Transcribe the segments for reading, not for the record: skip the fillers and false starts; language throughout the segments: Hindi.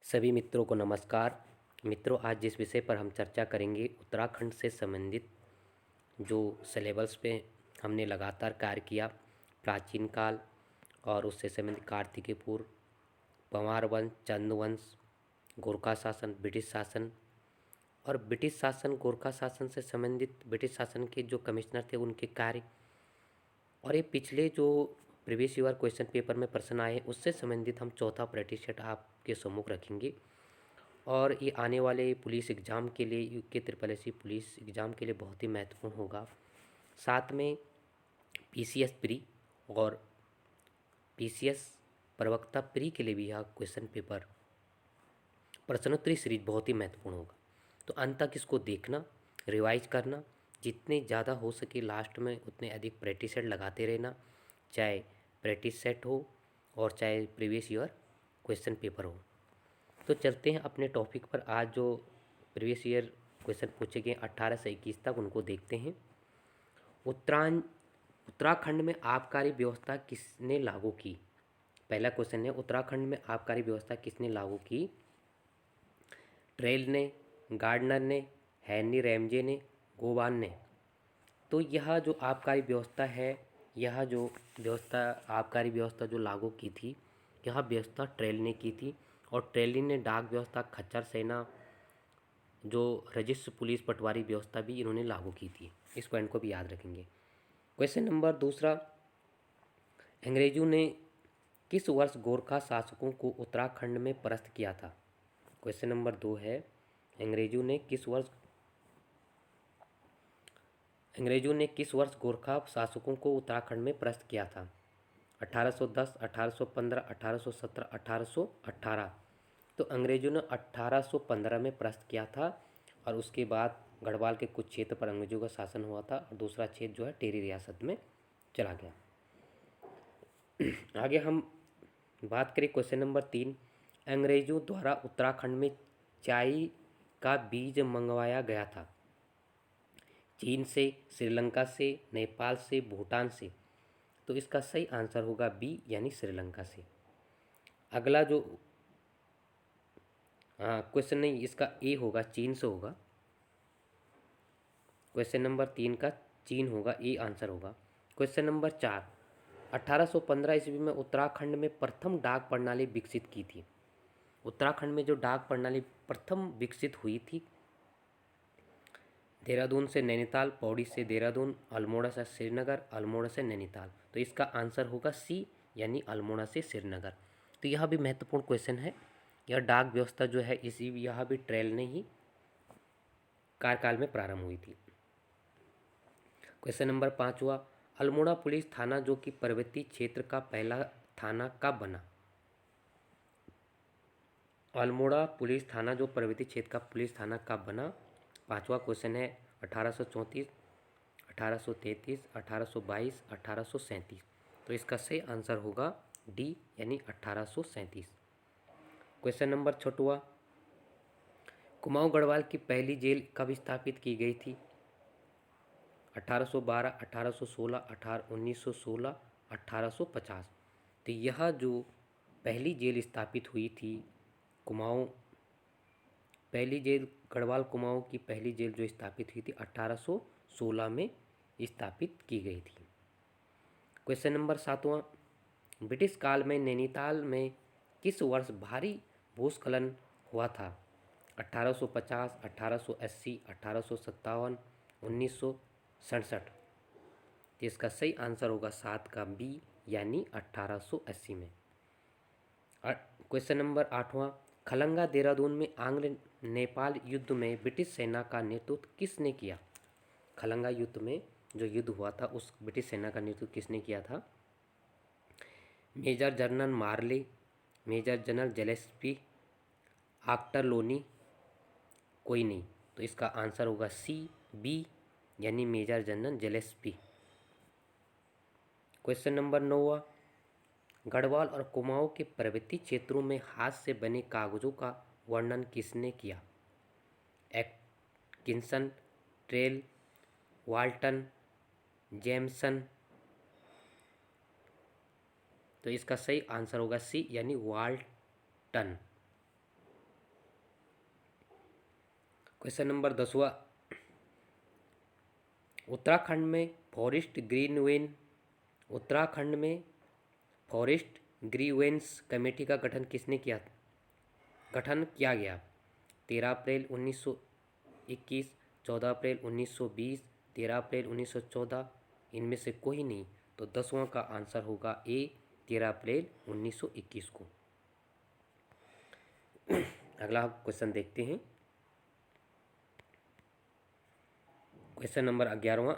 सभी मित्रों को नमस्कार। मित्रों, आज जिस विषय पर हम चर्चा करेंगे उत्तराखंड से संबंधित जो सिलेबस पे हमने लगातार कार्य किया, प्राचीन काल और उससे संबंधित कार्तिकेय पूर्व, पंवार वंश, चंद वंश, गोरखा शासन, ब्रिटिश शासन और ब्रिटिश शासन गोरखा शासन से संबंधित ब्रिटिश शासन के जो कमिश्नर थे उनके कार्य, और ये पिछले जो प्रीवियस ईयर क्वेश्चन पेपर में प्रश्न आए उससे संबंधित हम चौथा प्रैक्टिस सेट आपके सम्मुख रखेंगे। और ये आने वाले पुलिस एग्ज़ाम के लिए, UK triple S C police exam के लिए बहुत ही महत्वपूर्ण होगा। साथ में पीसीएस प्री और पीसीएस प्रवक्ता प्री के लिए भी यह क्वेश्चन पेपर प्रश्नोत्तरी सीरीज बहुत ही महत्वपूर्ण होगा। तो अंत तक इसको देखना, रिवाइज करना, जितने ज़्यादा हो सके लास्ट में उतने अधिक प्रैक्टिस सेट लगाते रहना, चाहे प्रैक्टिस सेट हो और चाहे प्रीवियस ईयर क्वेश्चन पेपर हो। तो चलते हैं अपने टॉपिक पर। आज जो प्रीवियस ईयर क्वेश्चन पूछे गए 18 से 21 तक, उनको देखते हैं। उत्तराखंड में आबकारी व्यवस्था किसने लागू की? पहला क्वेश्चन है, उत्तराखंड में आबकारी व्यवस्था किसने लागू की? ट्रेल ने, गार्डनर ने, हेनरी रैमजे ने, गोवान ने। तो यह जो आबकारी व्यवस्था है, यह जो व्यवस्था आबकारी व्यवस्था जो लागू की थी, यह व्यवस्था ट्रेल ने की थी। और ट्रेली ने डाक व्यवस्था, खच्चर सेना, जो रजिस्ट्र पुलिस पटवारी व्यवस्था भी इन्होंने लागू की थी। इस पॉइंट को भी याद रखेंगे। क्वेश्चन नंबर दूसरा, अंग्रेजों ने किस वर्ष गोरखा शासकों को उत्तराखंड में परास्त किया था? क्वेश्चन नंबर 2 है, अंग्रेजों ने किस वर्ष गोरखा शासकों को उत्तराखंड में परास्त किया था? 1810, 1815, 1817, 1818। तो अंग्रेजों ने 1815 में परास्त किया था और उसके बाद गढ़वाल के कुछ क्षेत्र पर अंग्रेजों का शासन हुआ था और दूसरा क्षेत्र जो है टेरी रियासत में चला गया। आगे हम बात करें क्वेश्चन नंबर 3, अंग्रेजों द्वारा उत्तराखंड में चाय का बीज मंगवाया गया था? चीन से, श्रीलंका से, नेपाल से, भूटान से। तो इसका सही आंसर होगा बी, यानी श्रीलंका से। अगला जो क्वेश्चन नहीं, इसका ए होगा, चीन से होगा। क्वेश्चन नंबर 3 का चीन होगा, ए आंसर होगा। क्वेश्चन नंबर 4, 1815 ईस्वी में उत्तराखंड में प्रथम डाक प्रणाली विकसित की थी? उत्तराखंड में जो डाक प्रणाली प्रथम विकसित हुई थी, देहरादून से नैनीताल, पौड़ी से देहरादून, अल्मोड़ा से श्रीनगर, अल्मोड़ा से नैनीताल। तो इसका आंसर होगा सी, यानी अल्मोड़ा से श्रीनगर। तो यह भी महत्वपूर्ण क्वेश्चन है। यह डाक व्यवस्था जो है यह भी ट्रेल ने ही कार्यकाल में प्रारंभ हुई थी। क्वेश्चन नंबर 5 हुआ, अल्मोड़ा पुलिस थाना जो कि पर्वतीय क्षेत्र का पहला थाना कब बना? अल्मोड़ा पुलिस थाना जो पर्वतीय क्षेत्र का पुलिस थाना कब बना? 5वां क्वेश्चन है, 1834, 1833, 1822, 1837। तो इसका सही आंसर होगा डी, यानी 1837। क्वेश्चन नंबर 6वां, कुमाऊं गढ़वाल की पहली जेल कब स्थापित की गई थी? 1812, 1816, 1916, 1850। तो यह जो पहली जेल स्थापित हुई थी कुमाऊं, पहली जेल गढ़वाल कुमाऊं की पहली जेल जो स्थापित हुई थी 1816 में स्थापित की गई थी। क्वेश्चन नंबर 7वां, ब्रिटिश काल में नैनीताल में किस वर्ष भारी भूस्खलन हुआ था? 1850, 1880, 1857, 1967। इसका सही आंसर होगा 7 का बी, यानी 1880 में। क्वेश्चन नंबर 8वां, खलंगा देहरादून में आंग्ल नेपाल युद्ध में ब्रिटिश सेना का नेतृत्व किसने किया? खलंगा युद्ध में जो युद्ध हुआ था उस ब्रिटिश सेना का नेतृत्व किसने किया था? Major general Marley, major general Gillespie, Ochterlony, कोई नहीं। तो इसका आंसर होगा सी, बी, यानी major general Gillespie. Question number 9वां, गढ़वाल और कुमाऊं के पर्वतीय क्षेत्रों में हाथ से बने कागजों का वर्णन किसने किया? Atkinson, Traill, Walton, Jameson. तो इसका सही आंसर होगा सी, यानी वाल्टन। क्वेश्चन नंबर 10वां, उत्तराखंड में फॉरेस्ट ग्रीवेंस कमेटी का गठन किया गया? 13 अप्रैल 1921, 14 अप्रैल 1920, 13 अप्रैल 1914, इनमें से कोई नहीं। तो 10वां का आंसर होगा ए, 13 अप्रैल 1921 को। अगला क्वेश्चन देखते हैं। क्वेश्चन नंबर 11वां,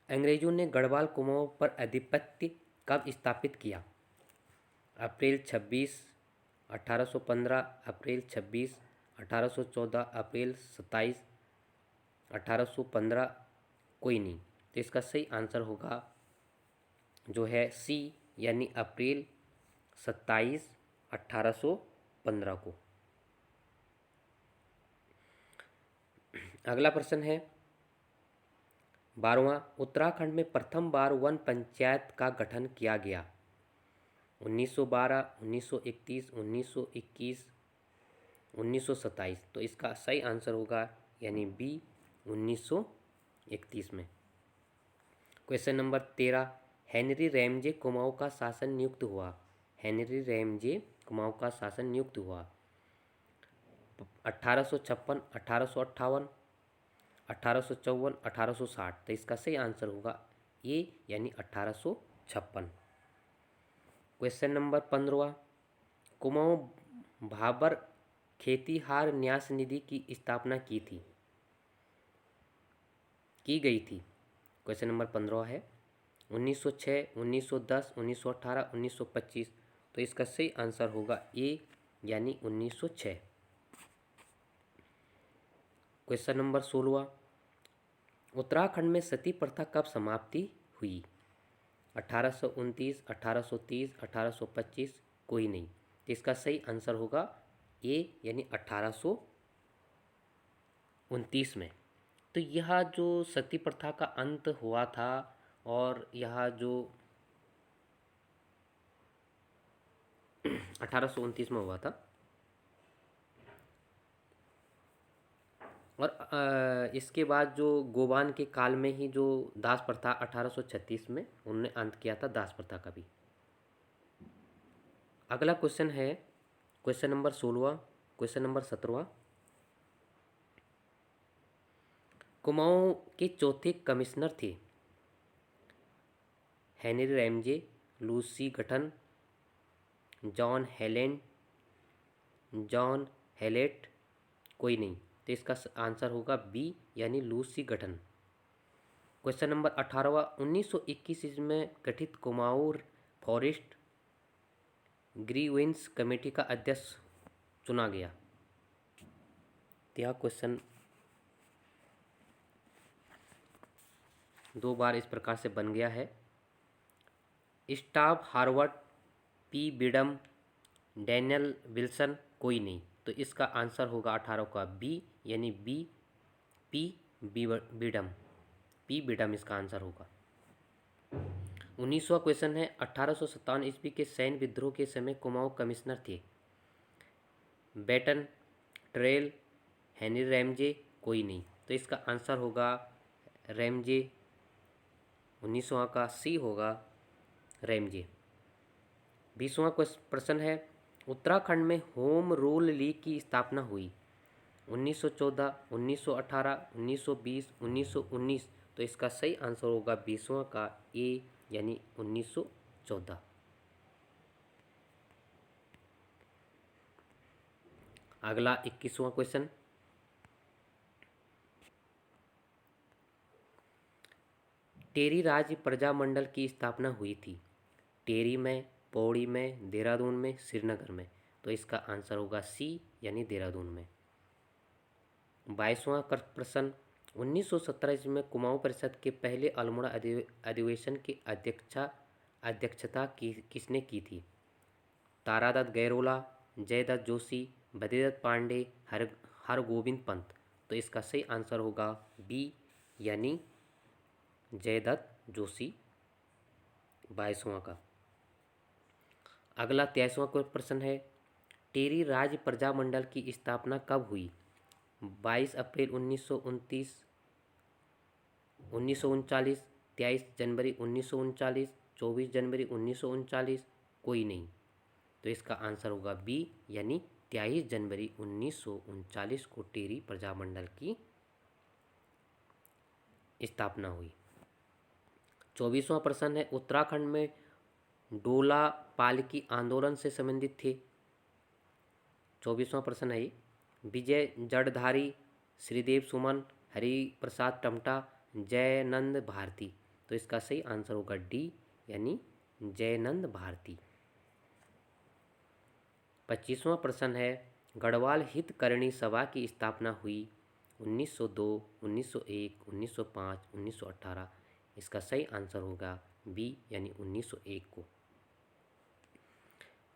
अंग्रेजों ने गढ़वाल कुमाऊं पर आधिपत्य कब स्थापित किया? अप्रैल 26, 1815, अप्रैल 26, 1814, अप्रैल 27, 1815, कोई नहीं। तो इसका सही आंसर होगा जो है सी, यानी अप्रैल 27, 1815 को। अगला प्रश्न है 12वां, उत्तराखंड में प्रथम बार वन पंचायत का गठन किया गया? 1912, 1931, 1921, 1927। तो इसका सही आंसर होगा यानी बी, 1931 में। Question number 13, Henry Ramsay Kumaon का शासन नियुक्त हुआ? हेनरी रैमजे कुमाऊं का शासन नियुक्त हुआ 1856, 1858, 1854, 1860। तो इसका सही आंसर होगा ए, यानी 1856। क्वेश्चन नंबर 15वां, कुमाऊं भाबर खेतिहार न्यास निधि की स्थापना की गई थी? क्वेश्चन नंबर 15 है 1906, 1910, 1918, 1925। तो इसका सही आंसर होगा ए, यानी 1906। क्वेश्चन नंबर 16वां, उत्तराखंड में सती प्रथा कब समाप्ति हुई? 1829, 1830, 1825, कोई नहीं। तो इसका सही आंसर होगा ए, यानी 1829 में। तो यह जो सती प्रथा का अंत हुआ था और यह जो 1829 में हुआ था, और इसके बाद जो गोबान के काल में ही जो दास प्रथा 1836 में उन्होंने अंत किया था दास प्रथा का भी। अगला क्वेश्चन है क्वेश्चन नंबर 16वां, क्वेश्चन नंबर 17वां, कुमाऊं के चौथे कमिश्नर थे? Henry Ramsay, Lushington, John Holland, John Hallett, कोई नहीं। तो इसका आंसर होगा बी, यानी लूसी गठन। क्वेश्चन नंबर 18वां, 1921 में गठित कुमाऊं फॉरेस्ट ग्रीवेंस कमेटी का अध्यक्ष चुना गया? यह क्वेश्चन दो बार इस प्रकार से बन गया है। Staff Harvard, P Beadon, Daniel Wilson, कोई नहीं। तो इसका आंसर होगा 18 का बी, यानी बी, पी बीडम। पी बीडम इसका आंसर होगा। 19वां क्वेश्चन है 1857 ईस्वी के सैन्य विद्रोह के समय कुमाऊं कमिश्नर थे? बेटन, ट्रेल, हेनरी रैमजे, कोई नहीं। तो इसका आंसर होगा रैमजे। 19वां का सी होगा रैमजे। 20वां प्रश्न है उत्तराखंड में होम रूल लीग की स्थापना हुई? 1914, 1918, 1920, 1919। तो इसका सही आंसर होगा 20वां का ए, यानी 1914। अगला 21वां क्वेश्चन, टेरी राज्य प्रजामंडल की स्थापना हुई थी? टेरी में, पौड़ी में, देहरादून में, श्रीनगर में। तो इसका आंसर होगा सी, यानी देहरादून में। 22वां प्रश्न, 1917 ईस्वी में कुमाऊं परिषद के पहले अल्मोड़ा अधिवेशन की अध्यक्षता किसने की थी? तारादत्त गैरोला, जयदत्त जोशी, बद्रीदत्त पांडे, हरगोविंद पंत। तो इसका सही आंसर होगा बी, यानी जयदत्त जोशी। 22वां का। अगला 23वां प्रश्न है टेरी राज्य प्रजामंडल की स्थापना कब हुई? 22 अप्रैल 1939, 23 जनवरी 1939, 24 जनवरी 1939, कोई नहीं। तो इसका आंसर होगा बी, यानी 23 जनवरी 1939 को टिहरी प्रजामंडल की स्थापना हुई। 24वां प्रश्न है, उत्तराखंड में डोला पालकी आंदोलन से संबंधित थे। 24वां प्रश्न है, विजय जड़धारी, श्रीदेव सुमन, हरि प्रसाद टमटा, जयनंद भारती। तो इसका सही आंसर होगा डी, यानी जयनंद भारती। 25वां प्रश्न है, गढ़वाल हितकरणी सभा की स्थापना हुई 1902, 1901, 1905, 1918। इसका सही आंसर होगा बी, यानी 1901 को।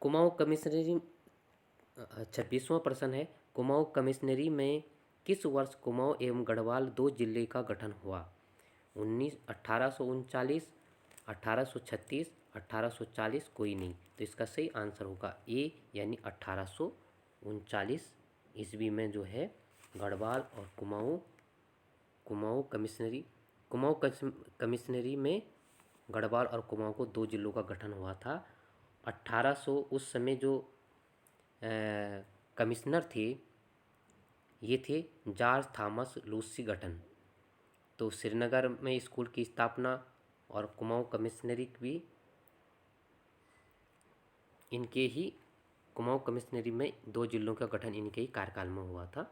कुमाऊं कमिश्नरी 26वां प्रश्न है, कुमाऊं कमिश्नरी में किस वर्ष कुमाऊं एवं गढ़वाल दो जिले का गठन हुआ? 1839, 1836, 1840, कोई नहीं। तो इसका सही आंसर होगा ए, यानी 1839 ईस्वी में जो है गढ़वाल और कुमाऊं कमिश्नरी में गढ़वाल और कुमाऊं को दो जिलों का गठन हुआ था। 1800 उस समय जो कमिश्नर थे ये थे जॉर्ज थॉमस लूसी गठन। तो श्रीनगर में स्कूल की स्थापना और कुमाऊं कमिश्नरी भी इनके ही, कुमाऊं कमिश्नरी में दो जिलों का गठन इनके ही कार्यकाल में हुआ था,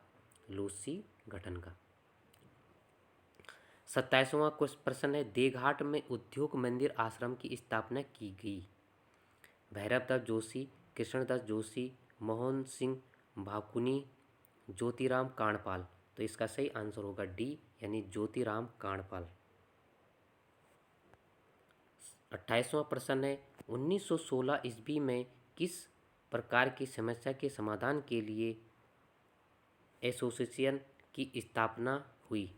लूसी गठन का। 27वां प्रश्न है, देघाट में उद्योग मंदिर आश्रम की स्थापना की गई। भैरवदास जोशी, कृष्णदास जोशी, मोहन सिंह भाकुनी, ज्योतिराम कांडपाल। तो इसका सही आंसर होगा डी, यानी ज्योतिराम कांडपाल। 28वां प्रश्न है, 1916 ईस्वी में किस प्रकार की समस्या के समाधान के लिए एसोसिएशन की स्थापना हुई?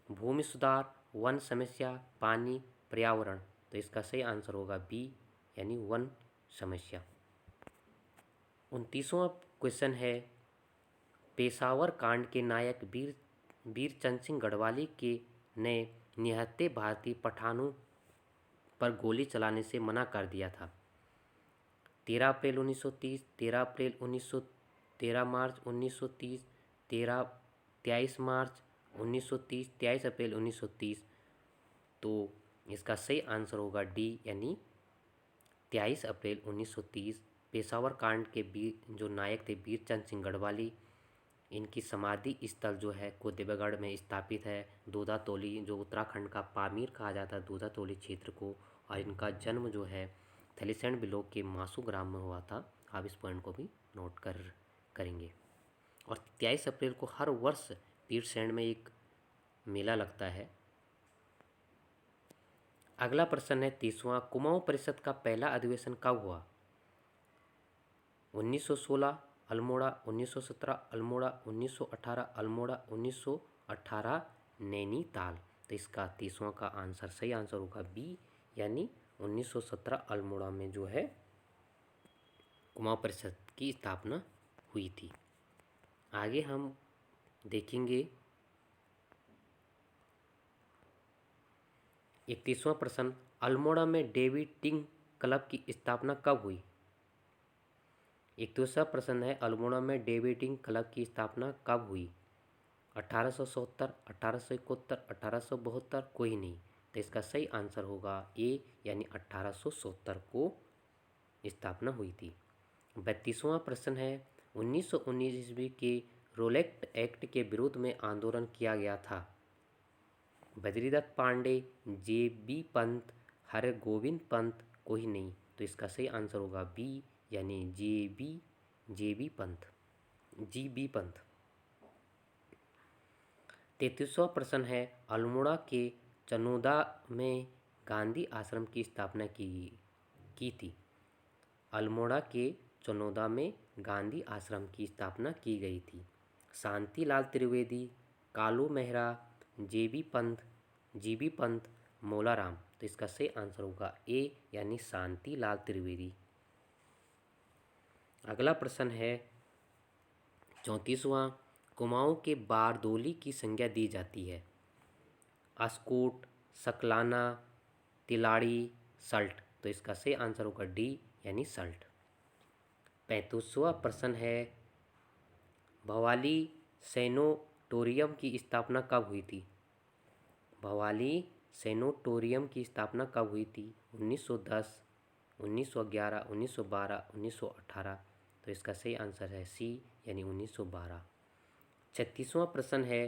भूमि सुधार, वन समस्या, पानी, पर्यावरण। तो इसका सही आंसर होगा बी, यानी वन समस्या। 29वां क्वेश्चन है, पेशावर कांड के नायक वीरचंद सिंह गढ़वाली के ने निहत्थे भारतीय पठानों पर गोली चलाने से मना कर दिया था। 13 अप्रैल 1930, 13 अप्रैल 1913, 13 मार्च 1930, 23 मार्च 1930, 23 अप्रैल 1930। तो इसका सही आंसर होगा डी, यानी 23 अप्रैल 1930। पेशावर कांड के जो नायक थे वीरचंद सिंह गढ़वाली, इनकी समाधि स्थल जो है को देवगढ़ में स्थापित है, दूधा तोली, जो उत्तराखंड का पामीर कहा जाता है दूधा तोली क्षेत्र को। और इनका जन्म जो है थलीसैंड ब्लॉक के मासू ग्राम में हुआ था। आप इस पॉइंट को भी नोट करेंगे। और 23 अप्रैल को हर वर्ष पीरसैंड में एक मेला लगता है। अगला प्रश्न है 30वां, कुमाऊं परिषद का पहला अधिवेशन कब हुआ? 1916 अल्मोड़ा, 1917 अल्मोड़ा, 1918 अल्मोड़ा, 1918 नैनीताल। तो इसका 30वां का आंसर, सही आंसर होगा बी, यानी 1917 अल्मोड़ा में जो है कुमाऊं परिषद की स्थापना हुई थी। आगे हम देखेंगे 31वां प्रश्न, अल्मोड़ा में डेविड टिंग क्लब की स्थापना कब हुई? 31वां प्रश्न है, अल्मोड़ा में डेविड टिंग क्लब की स्थापना कब हुई? 1870, 1871, 1872, कोई नहीं। तो इसका सही आंसर होगा ए, यानी 1870 को स्थापना हुई थी। 32वां प्रश्न है, 1919 ईस्वी के रोलेक्ट एक्ट के विरोध में आंदोलन किया गया था। बद्रीदत्त पांडे, जे.बी. पंत, हरगोविंद पंत, कोई नहीं। तो इसका सही आंसर होगा बी, यानी जी.बी. पंत। 33वां प्रश्न है, अल्मोड़ा के चनोदा में गांधी आश्रम की स्थापना की थी। अल्मोड़ा के चनोदा में गांधी आश्रम की स्थापना की गई थी। शांतिलाल त्रिवेदी, कालू मेहरा, जी.बी. पंत, मौलाराम। तो इसका सही आंसर होगा ए, यानी शांतिलाल त्रिवेदी। अगला प्रश्न है 34वां, कुमाऊं के बारदोली की संज्ञा दी जाती है। अस्कोट, सकलाना, तिलाड़ी, सल्ट। तो इसका सही आंसर होगा डी यानी सल्ट। 35वां प्रश्न है, भवाली सैनिटोरियम की स्थापना कब हुई थी? भवाली सैनिटोरियम की स्थापना कब हुई थी? 1910, 1911, 1912, 1918। तो इसका सही आंसर है सी यानी 1912। 36वां प्रश्न है,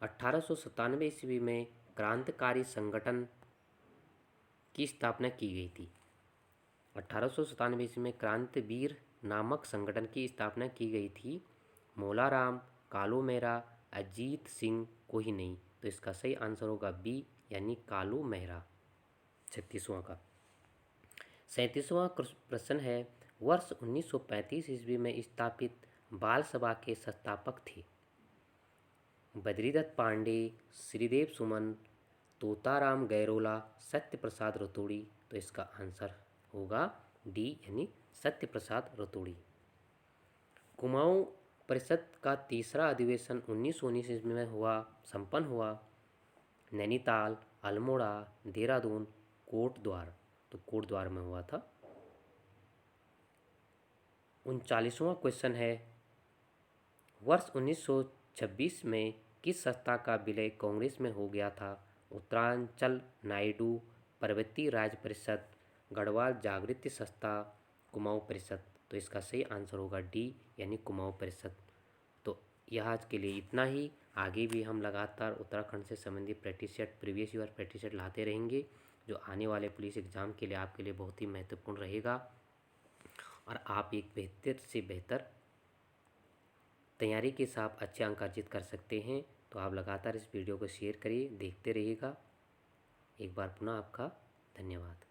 1897 ईस्वी में क्रांतिकारी संगठन की स्थापना की गई थी। 1897 ईस्वी में क्रांतिवीर नामक संगठन की स्थापना की गई थी। मोलाराम, कालू मेहरा, अजीत सिंह, कोई नहीं। तो इसका सही आंसर होगा बी यानी कालू मेहरा। 36वां का। 37वां प्रश्न है, वर्ष 1935 ईस्वी में स्थापित बाल सभा के संस्थापक थे। बद्रीदत्त पांडे, श्रीदेव सुमन, तोताराम गैरोला, सत्य प्रसाद रतोड़ी। तो इसका आंसर होगा डी यानी सत्य प्रसाद रतोड़ी। कुमाऊं परिषद का तीसरा अधिवेशन 1919 ईस्वी में संपन्न हुआ। नैनीताल, अल्मोड़ा, देहरादून, कोटद्वार। तो कोटद्वार में हुआ था। 39वां क्वेश्चन है, वर्ष 1926 में किस संस्था का विलय कांग्रेस में हो गया था? उत्तरांचल नायडू पर्वतीय राज्य परिषद, गढ़वाल जागृति संस्था, कुमाऊं परिषद। तो इसका सही आंसर होगा डी यानी कुमाऊं परिषद। तो यह आज के लिए इतना ही। आगे भी हम लगातार उत्तराखंड से संबंधित practice set, previous year practice set लाते रहेंगे, जो आने वाले पुलिस एग्ज़ाम के लिए आपके लिए बहुत ही महत्वपूर्ण रहेगा और आप एक बेहतर से बेहतर तैयारी के साथ अच्छे अंक अर्जित कर सकते हैं। तो आप लगातार इस वीडियो को शेयर करिए, देखते रहिएगा। एक बार पुनः आपका धन्यवाद।